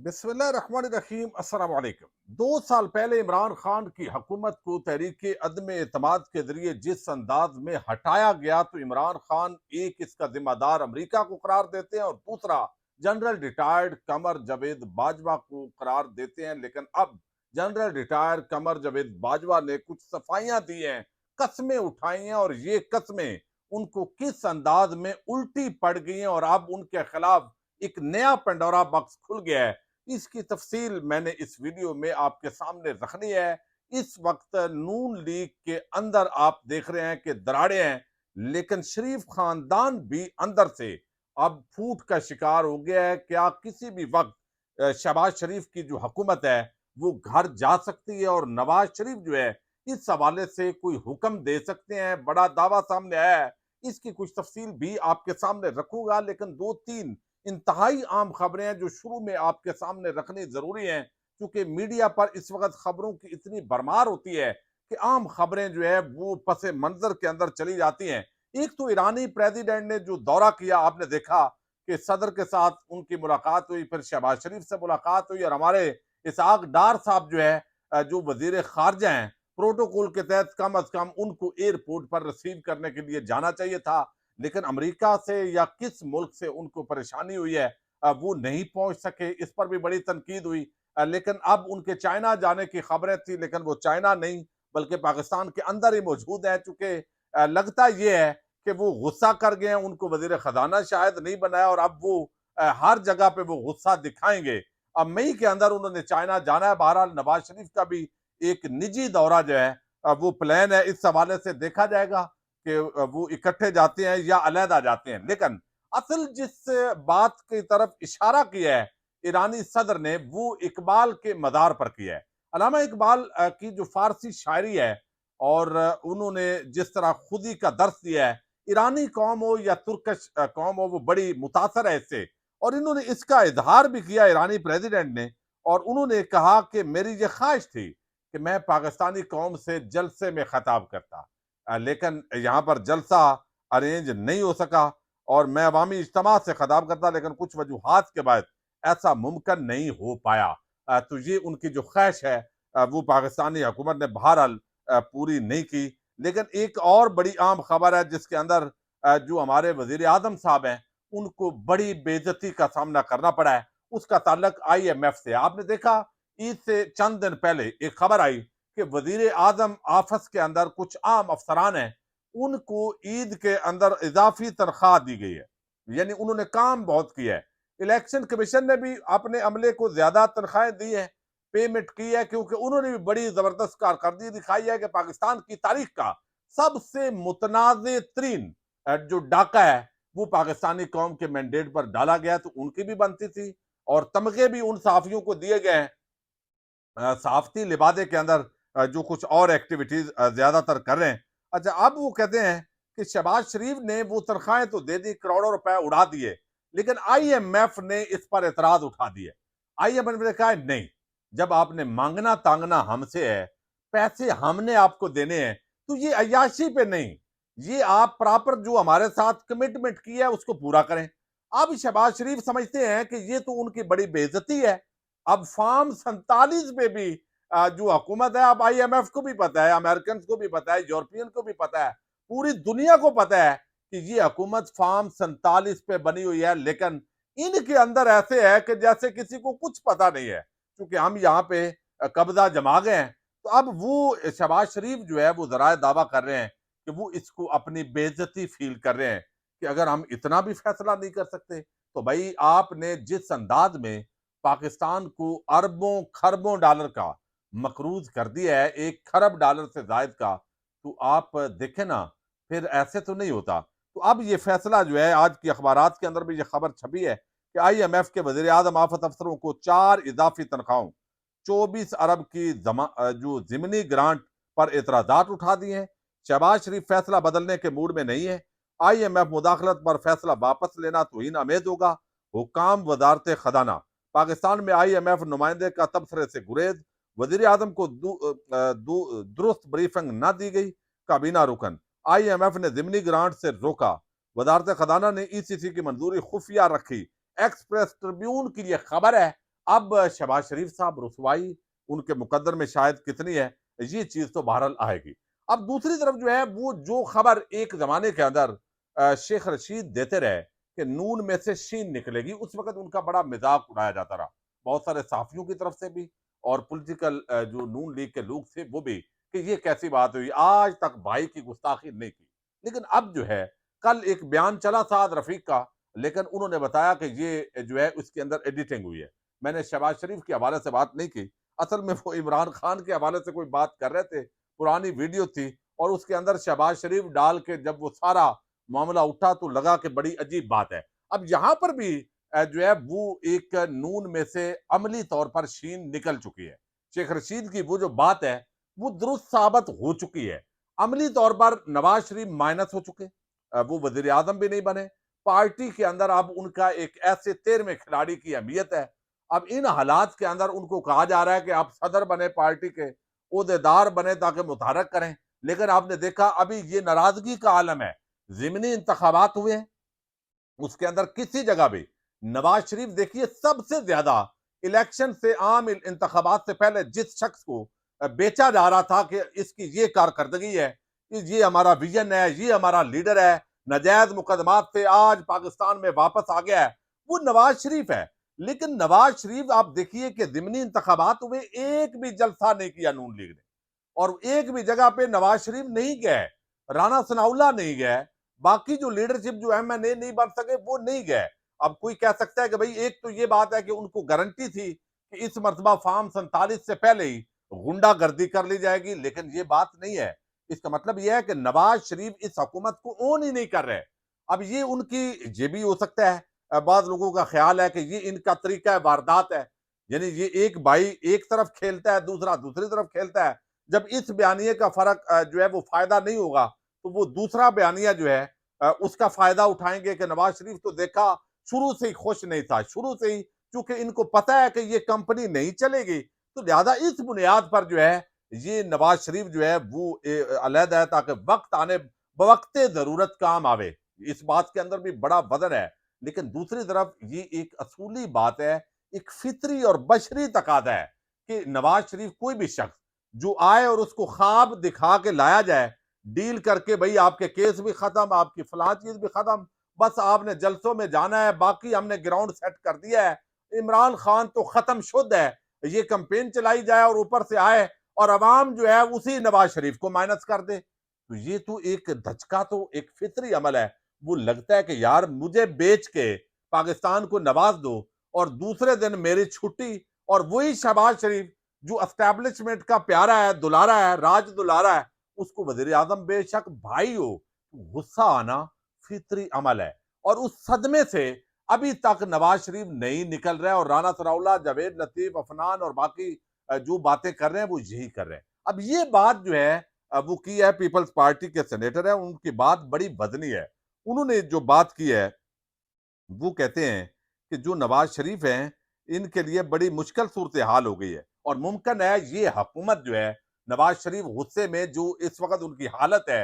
बिस्मिल्लाहिर्रहमानिर्रहीम अस्सलाम वालेकुम। 2 साल पहले इमरान खान की हुकूमत को तहरीक अदम एतमाद के जरिए जिस अंदाज में हटाया गया, तो इमरान खान एक इसका जिम्मेदार अमरीका को करार देते हैं और दूसरा जनरल रिटायर्ड कमर जावेद बाजवा को करार देते हैं। लेकिन अब जनरल रिटायर्ड कमर जावेद बाजवा ने कुछ सफाइयां दी हैं, कस्में उठाई हैं, और ये कस्में उनको किस अंदाज में उल्टी पड़ गई हैं और अब उनके खिलाफ एक नया पंडोरा बॉक्स खुल गया है। इसकी तफसील मैंने इस वीडियो में आपके सामने रखनी है। इस वक्त नून लीग के अंदर आप देख रहे हैं कि दराड़े हैं, लेकिन शरीफ खानदान भी अंदर से अब फूट का शिकार हो गया है। क्या किसी भी वक्त शहबाज शरीफ की जो हुकूमत है वो घर जा सकती है और नवाज शरीफ जो है इस हवाले से कोई हुक्म दे सकते हैं? बड़ा दावा सामने आया है। इसकी कुछ तफसील भी आपके सामने रखूंगा, लेकिन दो तीन इंतहाई आम खबरें हैं जो शुरू में आपके सामने रखनी जरूरी हैं, क्योंकि मीडिया पर इस वक्त खबरों की इतनी भरमार होती है कि आम खबरें जो है वो पसे मंजर के अंदर चली जाती हैं। एक तो ईरानी प्रेसिडेंट ने जो दौरा किया, आपने देखा कि सदर के साथ उनकी मुलाकात हुई, फिर शहबाज शरीफ से मुलाकात हुई, और हमारे इसहाक डार साहब जो है जो वजीर खारजा हैं, प्रोटोकॉल के तहत कम अज कम उनको एयरपोर्ट पर रिसीव करने के लिए जाना चाहिए था। लेकिन अमेरिका से या किस मुल्क से उनको परेशानी हुई है, वो नहीं पहुंच सके, इस पर भी बड़ी तनकीद हुई। लेकिन अब उनके चाइना जाने की खबरें थी, लेकिन वो चाइना नहीं बल्कि पाकिस्तान के अंदर ही मौजूद है। चूंकि लगता यह है कि वो गुस्सा कर गए हैं, उनको वजीर खजाना शायद नहीं बनाया, और अब वो हर जगह पे वो गुस्सा दिखाएंगे। अब मई के अंदर उन्होंने चाइना जाना है। बहरहाल नवाज शरीफ का भी एक निजी दौरा जो है वो प्लान है। इस हवाले से देखा जाएगा कि वो इकट्ठे जाते हैं या अलहदा जाते हैं। लेकिन असल जिस बात की तरफ इशारा किया है ईरानी सदर ने, वो इकबाल के मदार पर किया है। अलामा इकबाल की जो फारसी शायरी है, और उन्होंने जिस तरह खुदी का दर्स दिया है, ईरानी कौम हो या तुर्कश कौम हो, वो बड़ी मुतासर है इससे। और इन्होंने इसका इजहार भी किया ईरानी प्रेसिडेंट ने, और उन्होंने कहा कि मेरी ये ख्वाहिश थी कि मैं पाकिस्तानी कौम से जलसे में खिताब करता, लेकिन यहाँ पर जलसा अरेंज नहीं हो सका, और मैं अवामी इज्तिमा से खिताब करता, लेकिन कुछ वजूहात के बाद ऐसा मुमकिन नहीं हो पाया। तो ये उनकी जो ख्वाहिश है वो पाकिस्तानी हुकूमत ने बहरहाल पूरी नहीं की। लेकिन एक और बड़ी आम खबर है जिसके अंदर जो हमारे वजीर आजम साहब हैं उनको बड़ी बेइज्जती का सामना करना पड़ा है। उसका ताल्लुक IMF से। आपने देखा ईद से चंद दिन पहले एक खबर आई कि वजीर आजम ऑफिस के अंदर कुछ आम अफसरान हैं, उनको ईद के अंदर इजाफी तनख्वाह दी गई है। यानी उन्होंने काम बहुत किया है। इलेक्शन कमीशन ने भी अपने अमले को ज्यादा तनख्वाहें दी है, पेमेंट की है, क्योंकि उन्होंने भी बड़ी जबरदस्त कारकर्दगी दिखाई है कि पाकिस्तान की तारीख का सबसे मुतनाज़ तरीन जो डाका है वो पाकिस्तानी कौम के मैंडेट पर डाला गया, तो उनकी भी बनती थी। और तमगे भी उन सहाफियों को दिए गए हैं। सहाफती लिबादे के अंदर जो कुछ और एक्टिविटीज ज्यादातर कर रहे हैं। अच्छा, अब वो कहते हैं कि शहबाज शरीफ ने वो तनख्वाहें तो दे दी, करोड़ों रुपए उड़ा दिए, लेकिन IMF ने इस पर एतराज उठा दिए। IMF ने कहा नहीं, जब आपने मांगना तांगना हमसे है, पैसे हमने आपको देने हैं, तो ये अय्याशी पे नहीं, ये आप प्रॉपर जो हमारे साथ कमिटमेंट किया है उसको पूरा करें। अब शहबाज शरीफ समझते हैं कि ये तो उनकी बड़ी बेइज्जती है। अब फार्म 47 में भी जो हुकूमत है, अब IMF को भी पता है, अमेरिकन को भी पता है, यूरोपियन को भी पता है, पूरी दुनिया को पता है कि ये हुकूमत फार्म 47 पे बनी हुई है। लेकिन इनके अंदर ऐसे है कि जैसे किसी को कुछ पता नहीं है, क्योंकि हम यहाँ पे कब्जा जमा गए हैं। तो अब वो शहबाज शरीफ जो है वो जरा दावा कर रहे हैं कि वो इसको अपनी बेइज्जती फील कर रहे हैं कि अगर हम इतना भी फैसला नहीं कर सकते, तो भाई आपने जिस अंदाज में पाकिस्तान को अरबों खरबों डॉलर का मकरूज कर दिया है, 1 खरब डॉलर से जायद का, तो आप देखें ना, फिर ऐसे तो नहीं होता। तो अब ये फैसला जो है, आज की अखबारात के अंदर भी ये खबर छपी है कि IMF के वजीर आजम आफत अफसरों को 4 इजाफी तनख्वाहों, 24 अरब की जो जिमनी ग्रांट पर एतराजात उठा दिए हैं। शहबाज शरीफ फैसला बदलने के मूड में नहीं है। IMF मुदाखलत पर फैसला वापस लेना तौहीन आमेज होगा। हुकाम वजारत खजाना, पाकिस्तान में IMF नुमाइंदे का तबसरे से गुरेज, वजीर आजम को दुरुस्त ब्रीफिंग न दी गई, काबीना रुकन, IMF ने जिमनी ग्रांट से रोका, वजारत खजाना ने ECC की मंजूरी खुफिया रखी। एक्सप्रेस ट्रिब्यून की यह खबर है। अब शहबाज शरीफ साहब रुसवाई उनके मुकद्दर में शायद कितनी है, ये चीज तो बहरहाल आएगी। अब दूसरी तरफ जो है वो जो खबर एक जमाने के अंदर शेख रशीद देते रहे कि नून में से शीन निकलेगी, उस वक्त उनका बड़ा मजाक उड़ाया जाता रहा, बहुत सारे सहाफियों की तरफ से भी और पॉलिटिकल जो नून लीग के लोग थे वो भी, कि ये कैसी बात हुई, आज तक भाई की गुस्ताखी नहीं की। लेकिन अब जो है, कल एक बयान चला साद रफीक का, लेकिन उन्होंने बताया कि ये जो है उसके अंदर एडिटिंग हुई है। मैंने शहबाज शरीफ के हवाले से बात नहीं की, असल में वो इमरान खान के हवाले से कोई बात कर रहे थे, पुरानी वीडियो थी और उसके अंदर शहबाज शरीफ डाल के जब वो सारा मामला उठा तो लगा कि बड़ी अजीब बात है। अब यहाँ पर भी जो है वो एक नून में से अमली तौर पर शीन निकल चुकी है। शेख रशीद की वो जो बात है वो दुरुस्त साबित हो चुकी है। अमली तौर पर नवाज शरीफ माइनस हो चुके, वो वजीर आजम भी नहीं बने, पार्टी के अंदर अब उनका एक ऐसे 13वें खिलाड़ी की अहमियत है। अब इन हालात के अंदर उनको कहा जा रहा है कि आप सदर बने, पार्टी के ओहदेदार बने ताकि मुतारक करें। लेकिन आपने देखा अभी ये नाराजगी का आलम है। ज़िमनी इंतखाबात हुए हैं, उसके अंदर किसी जगह भी नवाज शरीफ देखिए सबसे ज्यादा इलेक्शन से आम इंतखाबात से पहले जिस शख्स को बेचा जा रहा था कि इसकी ये कारकर्दगी है, ये हमारा विजन है, ये हमारा लीडर है, नजायज मुकदमात से आज पाकिस्तान में वापस आ गया है, वो नवाज शरीफ है। लेकिन नवाज शरीफ आप देखिए कि ज़िमनी इंतखाबात हुए, एक भी जलसा नहीं किया नून लीग ने और एक भी जगह पे नवाज शरीफ नहीं गए, राना सनाउल्लाह नहीं गए, बाकी जो लीडरशिप जो एमएनए नहीं बन सके वो नहीं गए। अब कोई कह सकता है कि भाई एक तो ये बात है कि उनको गारंटी थी कि इस मर्तबा फार्म 47 से पहले ही गुंडागर्दी कर ली जाएगी, लेकिन ये बात नहीं है। इसका मतलब यह है कि नवाज शरीफ इस हुकूमत को ओन ही नहीं कर रहे। अब ये उनकी ये भी हो सकता है, बाद लोगों का ख्याल है कि ये इनका तरीका है, वारदात है, यानी ये एक भाई एक तरफ खेलता है, दूसरा दूसरी तरफ खेलता है। जब इस बयानिए का फर्क जो है वो फायदा नहीं होगा तो वो दूसरा बयानिया जो है उसका फायदा उठाएंगे कि नवाज शरीफ तो देखा शुरू से ही खुश नहीं था, शुरू से ही चूंकि इनको पता है कि ये कंपनी नहीं चलेगी, तो लिहाजा इस बुनियाद पर जो है ये नवाज शरीफ जो है वो अलहदा है ताकि वक्त आने बवक्ते जरूरत काम आवे। इस बात के अंदर भी बड़ा वजन है। लेकिन दूसरी तरफ ये एक असूली बात है, एक फितरी और बशरी तकादा है कि नवाज शरीफ कोई भी शख्स जो आए और उसको ख्वाब दिखा के लाया जाए, डील करके भाई आपके केस भी खत्म, आपकी फलां चीज भी खत्म, बस आपने जलसों में जाना है, बाकी हमने ग्राउंड सेट कर दिया है, इमरान खान तो खत्म शुद्ध है, ये कंपेन चलाई जाए और ऊपर से आए और अवाम जो है उसी नवाज शरीफ को माइनस कर दे, तो ये तो एक धचका, तो एक फितरी अमल है। वो लगता है कि यार मुझे बेच के पाकिस्तान को नवाज दो और दूसरे दिन मेरी छुट्टी, और वही शहबाज शरीफ जो एस्टैब्लिशमेंट का प्यारा है, दुलारा है, राज दुलारा है, उसको वजीर आजम बेशक भाई हो, गुस्सा आना फितरी अमल है। और उस सदमे से अभी तक नवाज शरीफ नहीं निकल रहा है और राना सनाउल्लाह, जावेद लतीफ, अफनान और बाकी जो बातें कर रहे हैं वो यही कर रहे हैं। अब ये बात जो है वो की है पीपल्स पार्टी के सेनेटर है, उनकी बात बड़ी वजनी है। उन्होंने जो बात की है वो कहते हैं कि जो नवाज शरीफ हैं इनके लिए बड़ी मुश्किल सूरत हाल हो गई है और मुमकिन है ये हुकूमत जो है नवाज शरीफ गुस्से में जो इस वक्त उनकी हालत है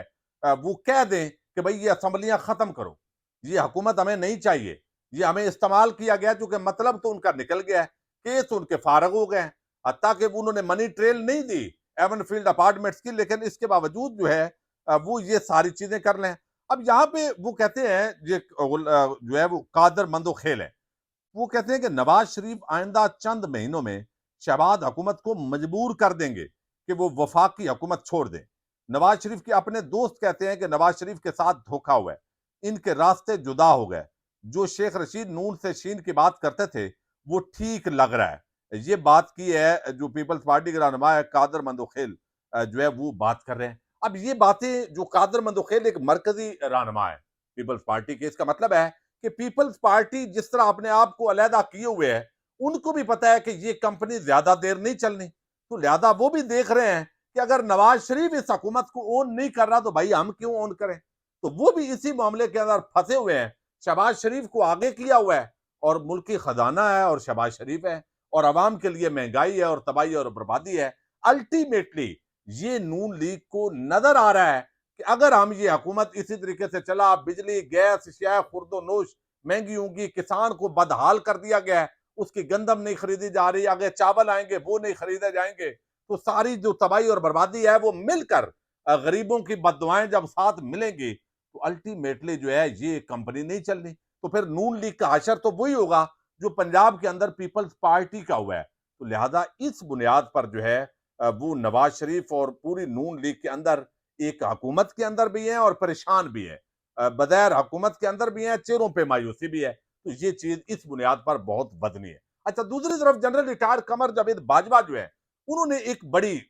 वो कह दें कि भाई ये असम्बलियां खत्म करो, ये हुकूमत हमें नहीं चाहिए, ये हमें इस्तेमाल किया गया, चूंकि मतलब तो उनका निकल गया है, केस उनके फारग हो गए हैं। हत्ता कि उन्होंने मनी ट्रेल नहीं दी एवन फील्ड अपार्टमेंट्स की, लेकिन इसके बावजूद जो है वो ये सारी चीजें कर लें। अब यहाँ पे वो कहते हैं ये जो है वो कादर मंदो खेल है, वो कहते हैं कि नवाज शरीफ आइंदा चंद महीनों में शहबाज हुकूमत को मजबूर कर देंगे कि वो वफाक की हुकूमत छोड़ दें। नवाज शरीफ के अपने दोस्त कहते हैं कि नवाज शरीफ के साथ धोखा हुआ है, इनके रास्ते जुदा हो गए, जो शेख रशीद नून से शीन की बात करते थे वो ठीक लग रहा है। ये बात की है जो पीपल्स पार्टी के रहनुमा है कादर मंदोखेल जो है वो बात कर रहे हैं। अब ये बातें जो कादर मंदोखेल एक मरकजी रहनुमा है पीपल्स पार्टी के, इसका मतलब है कि पीपल्स पार्टी जिस तरह अपने आप को अलहदा किए हुए है, उनको भी पता है कि ये कंपनी ज्यादा देर नहीं चलनी, तो लिहाजा वो भी देख रहे हैं कि अगर नवाज शरीफ इस हुकूमत को ओन नहीं कर रहा तो भाई हम क्यों ओन करें, तो वो भी इसी मामले के अंदर फंसे हुए हैं। शहबाज शरीफ को आगे किया हुआ है और मुल्की खजाना है और शहबाज शरीफ है और अवाम के लिए महंगाई है और तबाही और बर्बादी है। अल्टीमेटली ये नून लीग को नजर आ रहा है कि अगर हम ये हुकूमत इसी तरीके से चला, बिजली, गैस, शय, खुर्दो नोश महंगी होंगी, किसान को बदहाल कर दिया गया है, उसकी गंदम नहीं खरीदी जा रही, आगे चावल आएंगे वो नहीं खरीदे जाएंगे, तो सारी जो तबाही और बर्बादी है वो मिलकर गरीबों की बददुआएं जब साथ मिलेंगी तो अल्टीमेटली जो है ये कंपनी नहीं चलनी। तो फिर नून लीग का हशर तो वही होगा जो पंजाब के अंदर पीपल्स पार्टी का हुआ है। तो लिहाजा इस बुनियाद पर जो है वो नवाज शरीफ और पूरी नून लीग के अंदर एक हुकूमत के अंदर भी है और परेशान भी है, बगैर हुकूमत के अंदर भी है, चेहरों पे मायूसी भी है। तो ये चीज इस बुनियाद पर बहुत बदनी है। अच्छा, दूसरी तरफ जनरल रिटायर्ड कमर जावेद बाजवा जो है उन्होंने एक बड़ी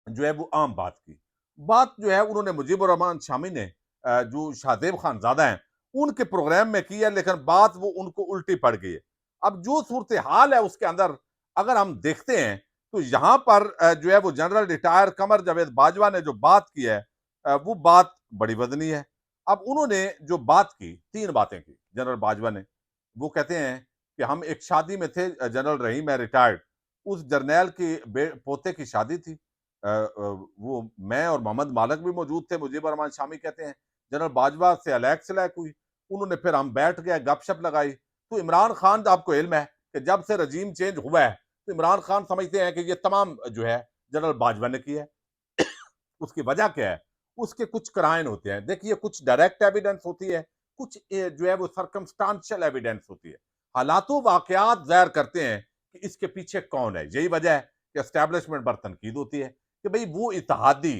जो है वो आम बात की। बात जो है उन्होंने मुजीबुर रहमान शामी ने जो शाहजेब खानजादा हैं उनके प्रोग्राम में की है, लेकिन बात वो उनको उल्टी पड़ गई है। अब जो सूरत हाल है उसके अंदर अगर हम देखते हैं तो यहां पर जो है वो जनरल रिटायर कमर जावेद बाजवा ने जो बात की है वो बात बड़ी वजनी है। अब उन्होंने जो बात की, तीन बातें की जनरल बाजवा ने। वो कहते हैं कि हम एक शादी में थे, जनरल रहीम है रिटायर्ड, उस जर्नैल की पोते की शादी थी, वो मैं और मोहम्मद मालक भी मौजूद थे, मुजीबर रहमान शामी कहते हैं। जनरल बाजवा से अलैक सलैक हुई, उन्होंने फिर हम बैठ गए, गपशप लगाई। तो इमरान खान, आपको इल्म है कि जब से रजीम चेंज हुआ है तो इमरान खान समझते हैं कि ये तमाम जो है जनरल बाजवा ने किया है। उसकी वजह क्या है? उसके कुछ क्राइन होते हैं। देखिए, कुछ डायरेक्ट एविडेंस होती है, कुछ जो है वो सर्कमस्टांशियल एविडेंस होती है। हालातों वाकयात ज़ाहिर करते हैं कि इसके पीछे कौन है। यही वजह है कि एस्टैब्लिशमेंट पर तनकीद होती है कि भाई वो इत्तेहादी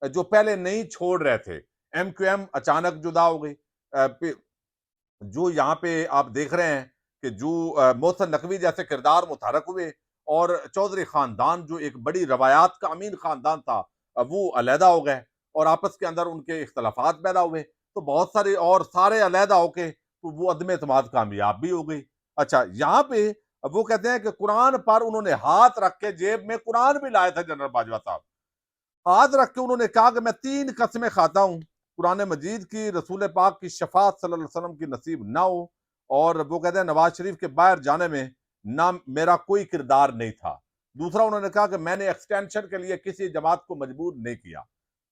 जो पहले नहीं छोड़ रहे थे, एमक्यूएम अचानक जुदा हो गई। जो यहाँ पे आप देख रहे हैं कि जो मोहसिन नकवी जैसे किरदार मुतहरक हुए और चौधरी खानदान जो एक बड़ी रवायात का अमीन खानदान था, वो अलहदा हो गए और आपस के अंदर उनके इख्तलाफात पैदा हुए। तो बहुत सारे और सारे अलहदा होके तो वो अदम एतमाद कामयाब भी हो गई। अच्छा, यहाँ पे वो कहते हैं कि कुरान पर उन्होंने हाथ रख के, जेब में कुरान भी लाए थे जनरल बाजवा साहब, हाथ रख के उन्होंने कहा कि मैं 3 कसमें खाता हूं कुरान मजीद की, रसूल पाक की शफात सल्लल्लाहु अलैहि वसल्लम की नसीब ना हो। और वो कहते हैं नवाज शरीफ के बाहर जाने में ना मेरा कोई किरदार नहीं था। दूसरा, उन्होंने कहा कि मैंने एक्सटेंशन के लिए किसी जमात को मजबूर नहीं किया।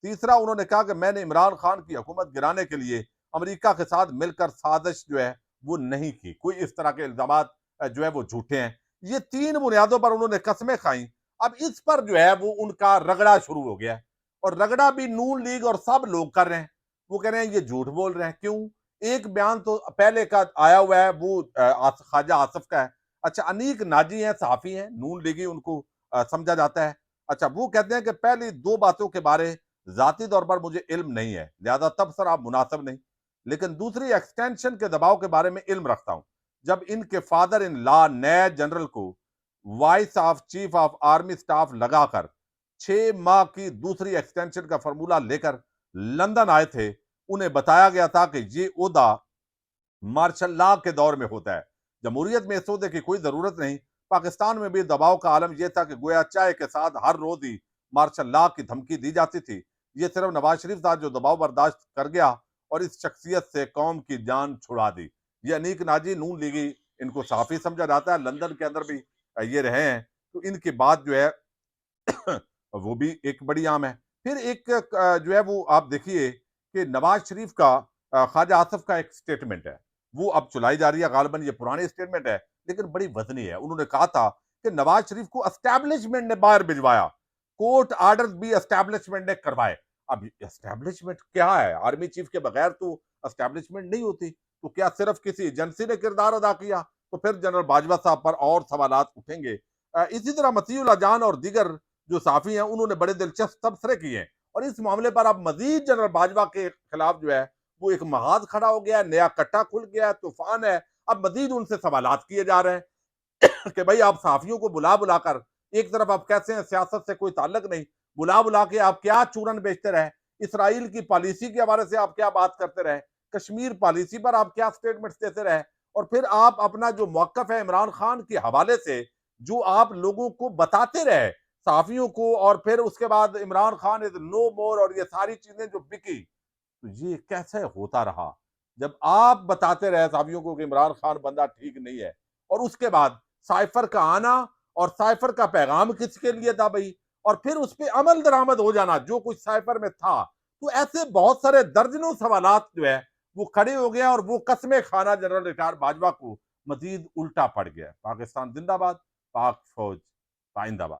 तीसरा, उन्होंने कहा कि मैंने इमरान खान की हुकूमत गिराने के लिए अमेरिका के साथ मिलकर साजिश जो है वो नहीं की। कोई इस तरह के इल्जाम जो है वो झूठे हैं। ये 3 बुनियादों पर उन्होंने कस्में खाई। अब इस पर जो है वो उनका रगड़ा शुरू हो गया है और रगड़ा भी नून लीग और सब लोग कर रहे हैं। वो कह रहे हैं ये झूठ बोल रहे हैं। क्यों? एक बयान तो पहले का आया हुआ है, वो ख्वाजा आसिफ का है। अच्छा, अनीक नाजी हैं, सहाफी हैं, नून लीगी उनको समझा जाता है। अच्छा, वो कहते हैं कि पहली 2 बातों के बारे जाती तौर पर मुझे इल्म नहीं है, लिहाजा तबसरा आप मुनासिब नहीं। लेकिन दूसरी, एक्सटेंशन के दबाव के बारे में इल्म रखता हूं। जब इनके फादर इन लॉ नए जनरल को vice of chief of army staff लगाकर 6 माह की दूसरी एक्सटेंशन का फॉर्मूला लेकर लंदन आए थे, उन्हें बताया गया था कि ये ओहदा मार्शल लॉ के दौर में होता है, जमहूरियत में इस ओहदे की कोई जरूरत नहीं। पाकिस्तान में भी दबाव का आलम यह था कि गोया चाय के साथ हर रोज ही मार्शल लॉ की धमकी दी जाती थी। ये सिर्फ नवाज शरीफ था जो दबाव बर्दाश्त कर गया और इस शख्सियत से कौम की जान छुड़ा दी। ये अनीक नाजी नून लीगी, इनको साफी समझा जाता है, लंदन के अंदर भी ये रहे हैं। तो इनकी बात जो है वो भी एक बड़ी आम है। फिर एक जो है वो आप देखिए कि नवाज शरीफ का ख्वाजा आसिफ का एक स्टेटमेंट है, वो अब चलाई जा रही है। गालिबन ये पुरानी स्टेटमेंट है लेकिन बड़ी वजनी है। उन्होंने कहा था कि नवाज शरीफ को एस्टैब्लिशमेंट ने बाहर भिजवाया, कोर्ट ऑर्डर्स भी एस्टैब्लिशमेंट ने करवाए। अब एस्टैब्लिशमेंट क्या है? आर्मी चीफ के बगैर तो एस्टैब्लिशमेंट नहीं होती। तो क्या सिर्फ किसी एजेंसी ने किरदार अदा किया? तो फिर जनरल बाजवा साहब पर और सवालात उठेंगे। इसी तरह मतीउल्लाह जान और दीगर जो साफी हैं उन्होंने बड़े दिलचस्प तबसरे किए हैं और इस मामले पर अब मजीद जनरल बाजवा के खिलाफ जो है वो एक महाज खड़ा हो गया, नया कट्टा खुल गया, तूफान है। अब मजीद उनसे सवालात किए जा रहे हैं कि भाई आप साफियों को बुला बुलाकर, एक तरफ आप कैसे हैं सियासत से कोई ताल्लुक नहीं, बुला बुला के आप क्या चूरन बेचते रहे, इसराइल की पॉलिसी के हवाले से आप क्या बात करते रहे, कश्मीर पॉलिसी पर आप क्या स्टेटमेंट्स देते रहे, और फिर आप अपना जो मौकफ है इमरान खान के हवाले से जो आप लोगों को बताते रहे साफियों को, और फिर उसके बाद इमरान खान इज नो मोर और ये सारी चीजें जो बिकी। तो ये कैसे होता रहा जब आप बताते रहे साफियों को कि इमरान खान बंदा ठीक नहीं है, और उसके बाद साइफर का आना और साइफर का पैगाम किसके लिए था भाई, और फिर उस पर अमल दरामद हो जाना जो कुछ साइफर में था। तो ऐसे बहुत सारे दर्जनों सवालात जो है वो खड़े हो गए और वो कस्में खाना जनरल रिटायर बाजवा को मजीद उल्टा पड़ गया। पाकिस्तान जिंदाबाद, पाक फौज पाइंदाबाद।